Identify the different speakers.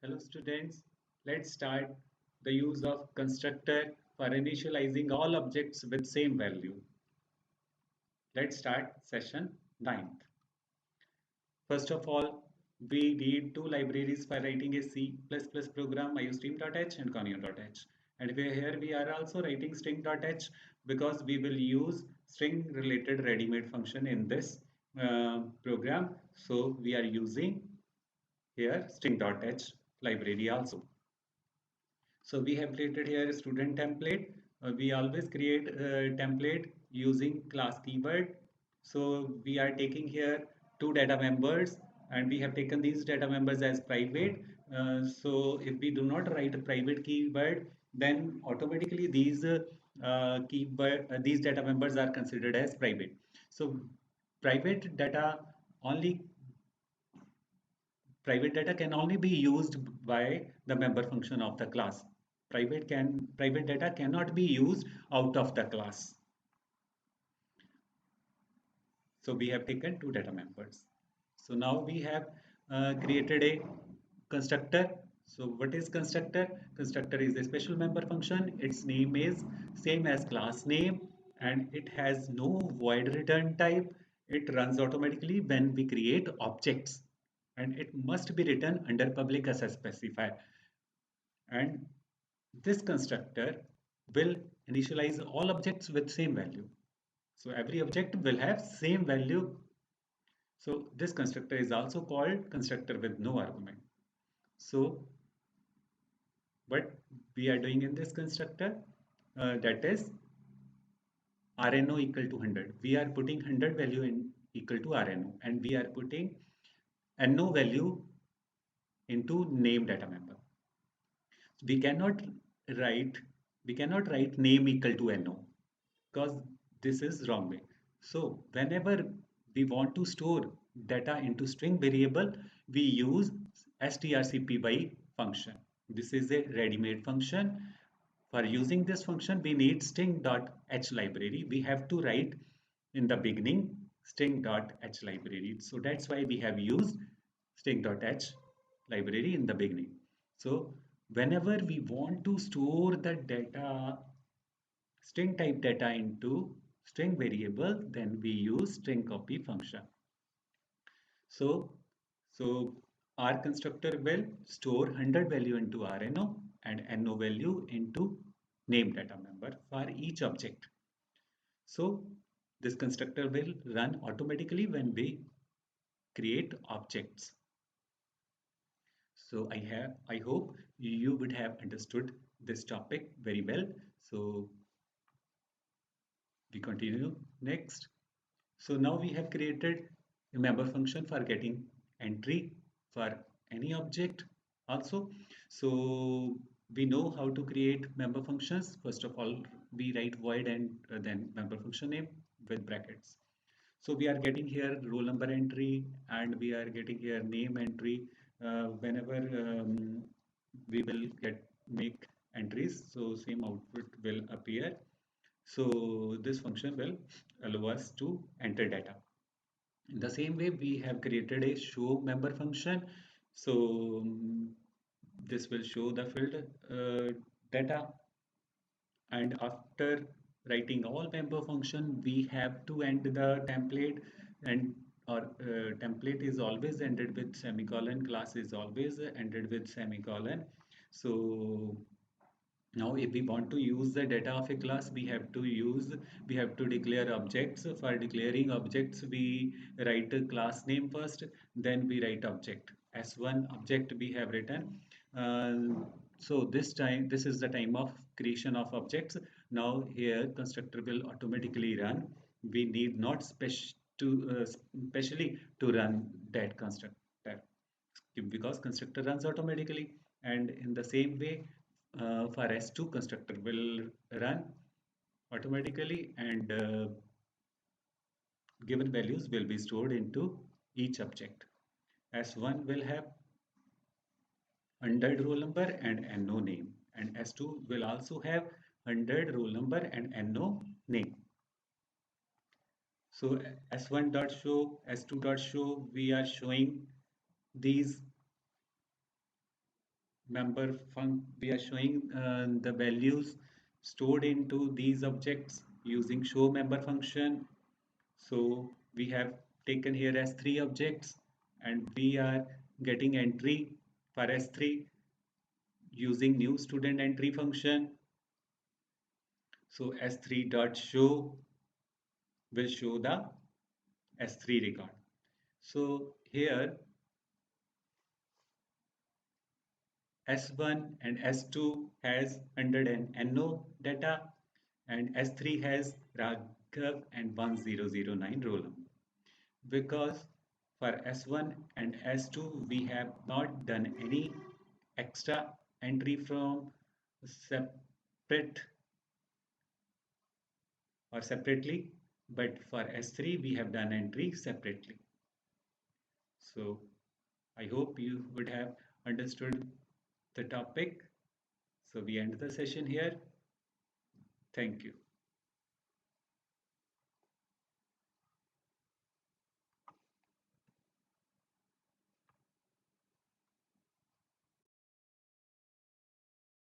Speaker 1: Hello students, let's start the use of constructor for initializing all objects with same value. Let's start session 9th. First of all, we need two libraries for writing a C++ program, iostream.h and conio.h. And here we are also writing string.h because we will use string related ready-made function in this program. So we are using here string.h library also. So we have created here a student template. We always create a template using class keyword. So we are taking here two data members and we have taken these data members as private. So if we do not write a private keyword, then automatically these data members are considered as private. So private data only private data can only be used by the member function of the class. Private data cannot be used out of the class. So we have taken two data members. So now we have created a constructor. So what is constructor? Constructor is a special member function. Its name is same as class name and it has no void return type. It runs automatically when we create objects and it must be written under public access specifier. And this constructor will initialize all objects with same value. So every object will have same value. So this constructor is also called constructor with no argument. So what we are doing in this constructor, that is RNO equal to 100. We are putting 100 value in equal to RNO and we are putting NO value into name data member. We cannot write we cannot write name equal to no because this is wrong way. So whenever we want to store data into string variable, we use strcpy function. This is a ready-made function. For using this function we need string.h library. We have to write in the beginning string.h library, so that's why we have used string.h library in the beginning. So whenever we want to store the data, string type data into string variable, then we use string copy function. So, so our constructor will store 100 value into RNO and NO value into name data member for each object. So this constructor will run automatically when we create objects. So I hope you would have understood this topic very well. So we continue next. So now we have created a member function for getting entry for any object also. So we know how to create member functions. First of all, we write void and then member function name with brackets. So we are getting here roll number entry and we are getting here name entry. Whenever we will make entries, so same output will appear. So this function will allow us to enter data. In the same way, we have created a show member function. So this will show the field data. And after writing all member function, we have to end the template, and our template is always ended with semicolon. Class is always ended with semicolon. So now, if we want to use the data of a class, we have to declare objects. For declaring objects, we write a class name first, then we write object. As one object we have written. So this is the time of creation of objects. Now here constructor will automatically run. We need not specially to run that constructor because constructor runs automatically, and in the same way for S2 constructor will run automatically and given values will be stored into each object. S1 will have 100 roll number and NO name, and S2 will also have 100 roll number and NO name. So S1 dot show, S2 dot show, we are showing these we are showing the values stored into these objects using show member function. So we have taken here as three objects and we are getting entry for S3 using new student entry function. So S3 dot show will show the S3 record. So here S1 and S2 has 100 and NO data and S3 has Raghav and 1009 roll number. Because for S1 and S2 we have not done any extra entry from separate or separately, but for S3 we have done entry separately. So I hope you would have understood the topic. So we end the session here. Thank you.